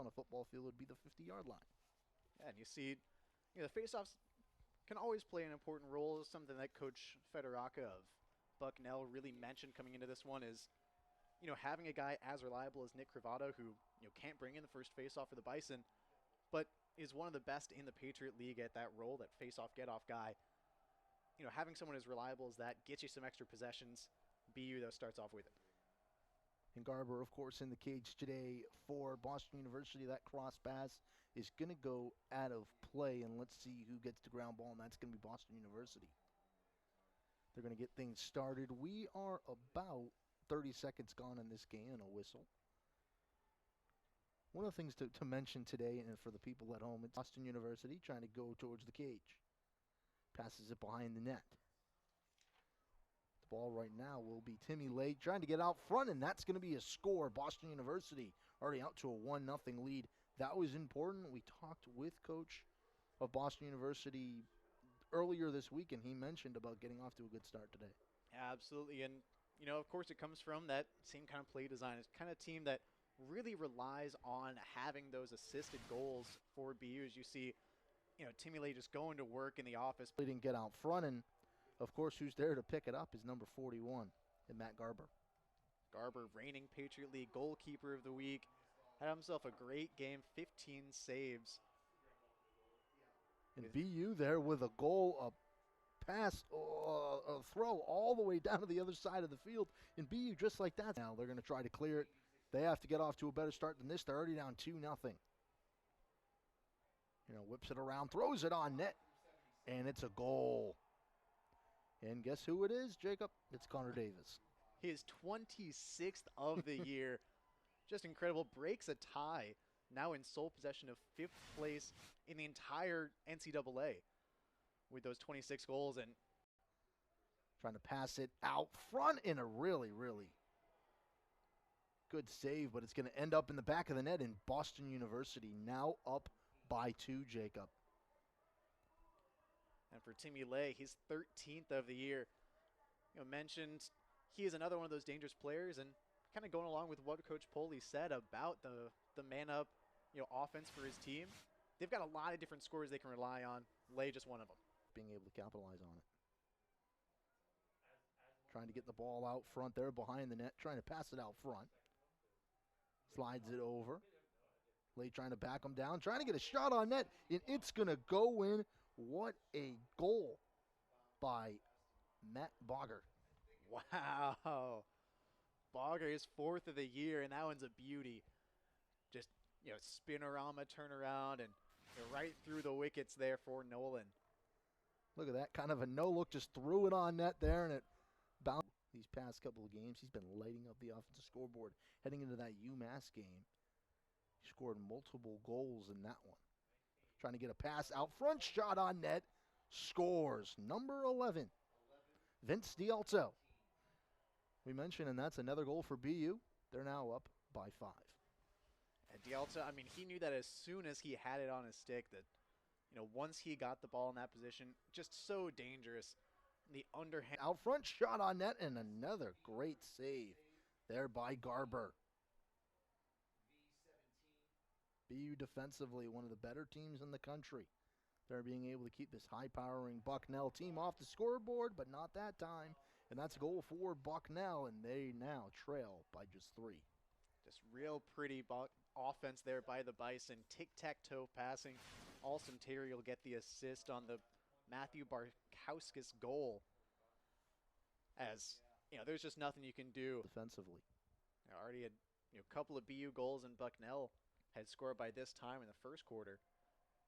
on a football field would be the 50-yard line. Yeah, and you see, the faceoffs can always play an important role. Something that Coach Federaca of Bucknell really mentioned coming into this one is, having a guy as reliable as Nick Cravato, who can't bring in the first faceoff for the Bison, but is one of the best in the Patriot League at that role, that faceoff get-off guy. Having someone as reliable as that gets you some extra possessions. BU, though, starts off with it. And Garber, of course, in the cage today for Boston University. That cross pass is going to go out of play, and let's see who gets the ground ball, and that's going to be Boston University. They're going to get things started. We are about 30 seconds gone in this game, and a whistle. One of the things to mention today, and for the people at home, it's Boston University trying to go towards the cage. Passes it behind the net. The ball right now will be Timmy Lake trying to get out front, and that's going to be a score. Boston University already out to a 1-0 lead. That was important. We talked with Coach of Boston University earlier this week, and he mentioned about getting off to a good start today. Absolutely, and of course, it comes from that same kind of play design. It's kind of a team that really relies on having those assisted goals for BU. As you see, Timmy Lay just going to work in the office. They didn't get out front, and of course, who's there to pick it up is number 41, and Matt Garber. Garber, reigning Patriot League goalkeeper of the week, had himself a great game, 15 saves. And BU there with a goal, a pass, a throw all the way down to the other side of the field. And BU just like that. Now they're going to try to clear it. They have to get off to a better start than this. They're already down 2-0. Whips it around, throws it on net, and it's a goal. And guess who it is, Jacob? It's Connor Davis. His 26th of the year. Just incredible. Breaks a tie. Now in sole possession of 5th place in the entire NCAA with those 26 goals. And trying to pass it out front in a really, really good save, but it's going to end up in the back of the net, in Boston University now up by 2, Jacob. And for Timmy Lay, he's 13th of the year. Mentioned he is another one of those dangerous players, and kind of going along with what Coach Poley said about the man-up offense for his team. They've got a lot of different scorers they can rely on. Lay just one of them. Being able to capitalize on it. Trying to get the ball out front there behind the net, trying to pass it out front. Slides it over. Lay trying to back him down, trying to get a shot on net, and it's going to go in. What a goal by Matt Bogger. Wow. Bogger is 4th of the year, and that one's a beauty. Just, spinorama turnaround and right through the wickets there for Nolan. Look at that, kind of a no-look, just threw it on net there, and it bounced. These past couple of games, he's been lighting up the offensive scoreboard. Heading into that UMass game, he scored multiple goals in that one. Trying to get a pass out front, shot on net, scores. Number 11, Vince D'Alto. We mentioned, and that's another goal for BU. They're now up by 5. And D'Alto, he knew that as soon as he had it on his stick that, once he got the ball in that position, just so dangerous. The underhand. Out front, shot on net, and another great save there by Garber. BU defensively, one of the better teams in the country. They're being able to keep this high-powering Bucknell team off the scoreboard, but not that time. And that's a goal for Bucknell, and they now trail by just 3. Just real pretty offense there by the Bison. Tic-tac-toe passing. Alston Terry will get the assist on the Matthew Barkowskis goal. As, there's just nothing you can do. Defensively. Already a couple of BU goals, and Bucknell had scored by this time in the first quarter.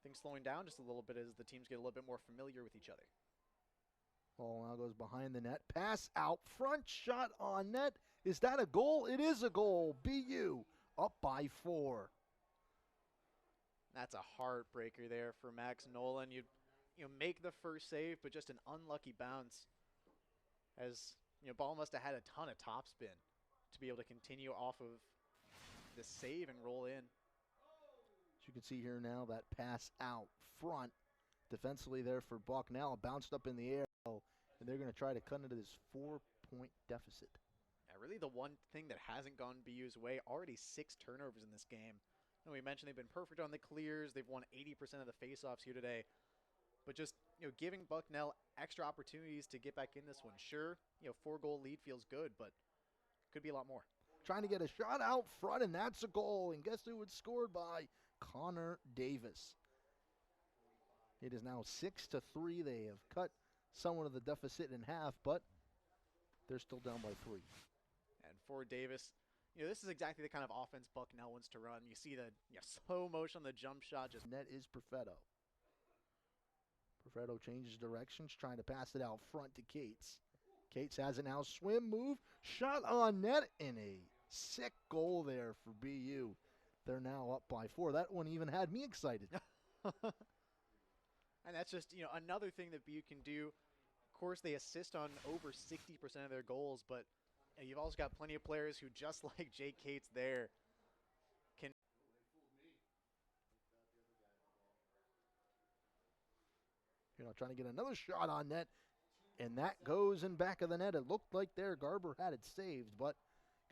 Things slowing down just a little bit as the teams get a little bit more familiar with each other. Ball now goes behind the net. Pass out front, shot on net. Is that a goal? It is a goal. BU up by 4. That's a heartbreaker there for Max Nolan. You make the first save, but just an unlucky bounce. As ball must have had a ton of topspin to be able to continue off of the save and roll in. As you can see here now, that pass out front defensively there for Bucknell, bounced up in the air, and they're going to try to cut into this 4-point deficit. Yeah, really the one thing that hasn't gone BU's way, already 6 turnovers in this game. And we mentioned they've been perfect on the clears. They've won 80% of the faceoffs here today. But just, giving Bucknell extra opportunities to get back in this one. Sure, 4-goal lead feels good, but could be a lot more. Trying to get a shot out front, and that's a goal. And guess who it's scored by? Connor Davis. It is now 6-3. They have cut somewhat of the deficit in half, but they're still down by 3. And for Davis, this is exactly the kind of offense Bucknell wants to run. You see the slow motion on the jump shot. Just net is Perfetto. Perfetto changes directions, trying to pass it out front to Cates. Cates has it now, swim move, shot on net, and a sick goal there for BU. They're now up by 4. That one even had me excited. And that's just, another thing that BU can do. Of course, they assist on over 60% of their goals, but you've also got plenty of players who, just like Jake Cates there, can. Trying to get another shot on net, and that goes in back of the net. It looked like there Garber had it saved, but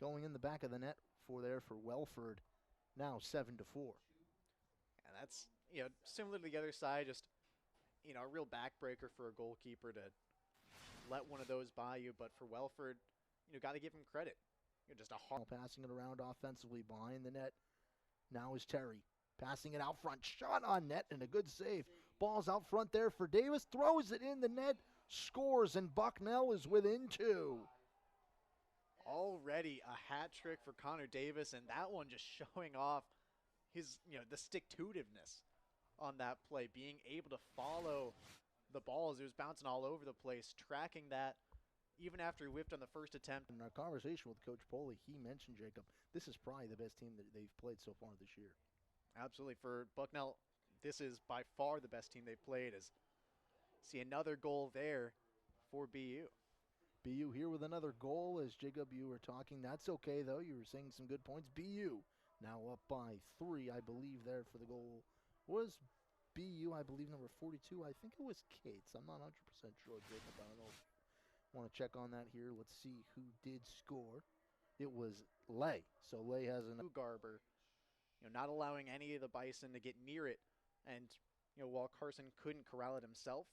going in the back of the net for Welford, now 7-4. And that's, similar to the other side, just, a real backbreaker for a goalkeeper to let one of those by you. But for Welford, got to give him credit. Just a hard passing it around offensively behind the net. Now is Terry passing it out front. Shot on net and a good save. Ball's out front there for Davis. Throws it in the net. Scores, and Bucknell is within 2. Already a hat trick for Connor Davis, and that one just showing off his, the stick-to-itiveness on that play, being able to follow the ball as it was bouncing all over the place, tracking that even after he whiffed on the first attempt. In our conversation with Coach Poley, he mentioned, Jacob, this is probably the best team that they've played so far this year. Absolutely. For Bucknell, this is by far the best team they've played. As see another goal there for BU. BU here with another goal. As Jacob, you were talking. That's okay, though. You were saying some good points. BU now up by 3, I believe, there for the goal. Was BU, I believe, number 42. I think it was Cates. I'm not 100% sure, Jacob. I don't know. Want to check on that here. Let's see who did score. It was Lay. So Lay has an Garber, not allowing any of the Bison to get near it. And, while Carson couldn't corral it himself,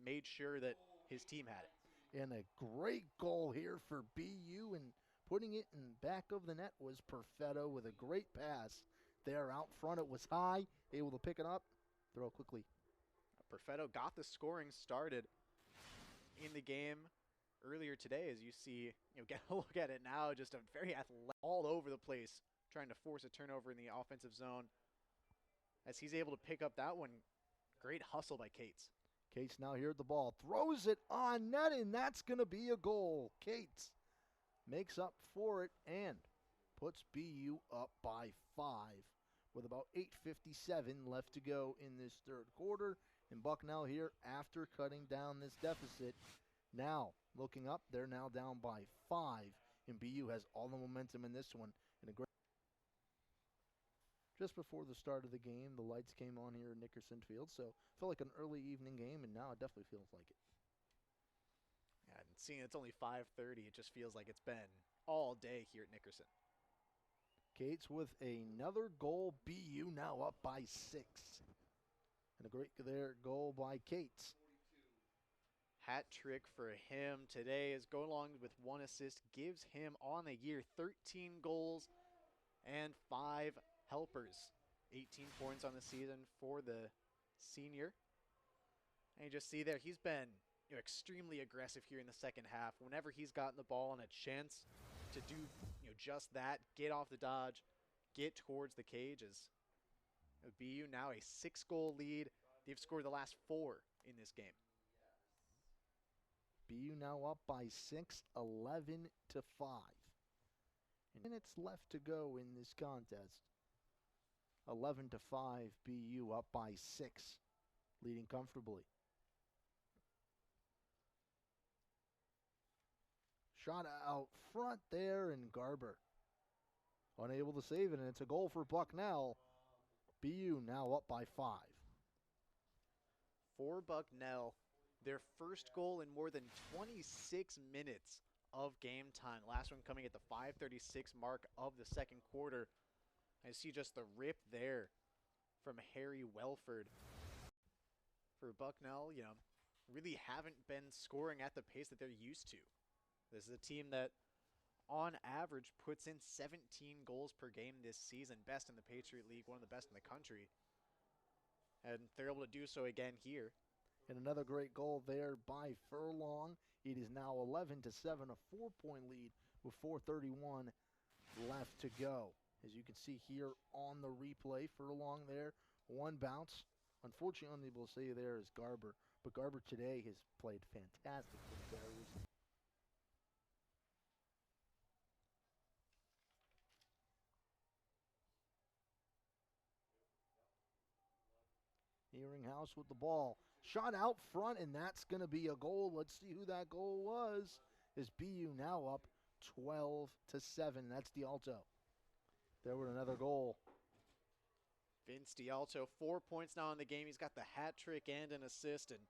made sure that his team had it. And a great goal here for BU, and putting it in back of the net was Perfetto with a great pass. There out front, it was high, able to pick it up, throw quickly. Perfetto got the scoring started in the game earlier today, as you see, get a look at it now, just a very athletic, all over the place, trying to force a turnover in the offensive zone. As he's able to pick up that one, great hustle by Cates. Cates now here at the ball, throws it on net, and that's going to be a goal. Cates makes up for it and puts BU up by 5 with about 8:57 left to go in this third quarter. And Bucknell here, after cutting down this deficit, now looking up, they're now down by 5, and BU has all the momentum in this one. And a great. Just before the start of the game, the lights came on here in Nickerson Field, so it felt like an early evening game, and now it definitely feels like it. Yeah, and seeing it's only 5:30, it just feels like it's been all day here at Nickerson. Cates with another goal. BU now up by 6. And a great goal by Cates. Hat trick for him today, is going along with 1 assist, gives him on the year 13 goals and 5 helpers. 18 points on the season for the senior. And you just see there, he's been extremely aggressive here in the second half. Whenever he's gotten the ball and a chance to do just that, get off the dodge, get towards the cages. BU now a 6-goal lead. They've scored the last 4 in this game. BU now up by 6, 11-5. Minutes left to go in this contest. 11-5, BU up by 6, leading comfortably. Shot out front there, and Garber unable to save it, and it's a goal for Bucknell. BU now up by 5. For Bucknell, their first goal in more than 26 minutes of game time. Last one coming at the 5:36 mark of the second quarter. I see just the rip there from Harry Welford. For Bucknell, really haven't been scoring at the pace that they're used to. This is a team that, on average, puts in 17 goals per game this season, best in the Patriot League, one of the best in the country. And they're able to do so again here. And another great goal there by Furlong. It is now 11-7, a 4-point lead with 4:31 left to go. As you can see here on the replay, Furlong there, one bounce. Unfortunately, unable to see there is Garber, but Garber today has played fantastic for the Bears. Earinghouse with the ball. Shot out front, and that's going to be a goal. Let's see who that goal was. Is BU now up 12-7. That's D'Alto. There with another goal. Vince D'Alto, 4 points now in the game. He's got the hat trick and an assist, and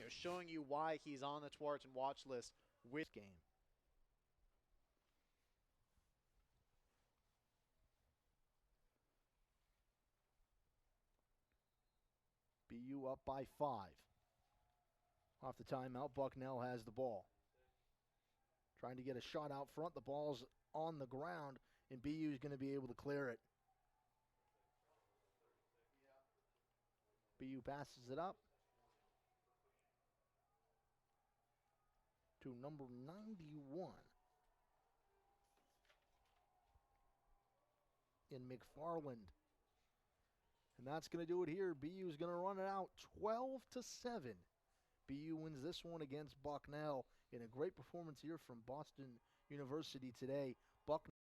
showing you why he's on the Tewaaraton watch list with game. BU up by 5. Off the timeout, Bucknell has the ball. Trying to get a shot out front. The ball's on the ground, and BU is going to be able to clear it. BU passes it up to number 91 in McFarland. And that's going to do it here. BU is going to run it out 12-7. BU wins this one against Bucknell in a great performance here from Boston University today. Bucknell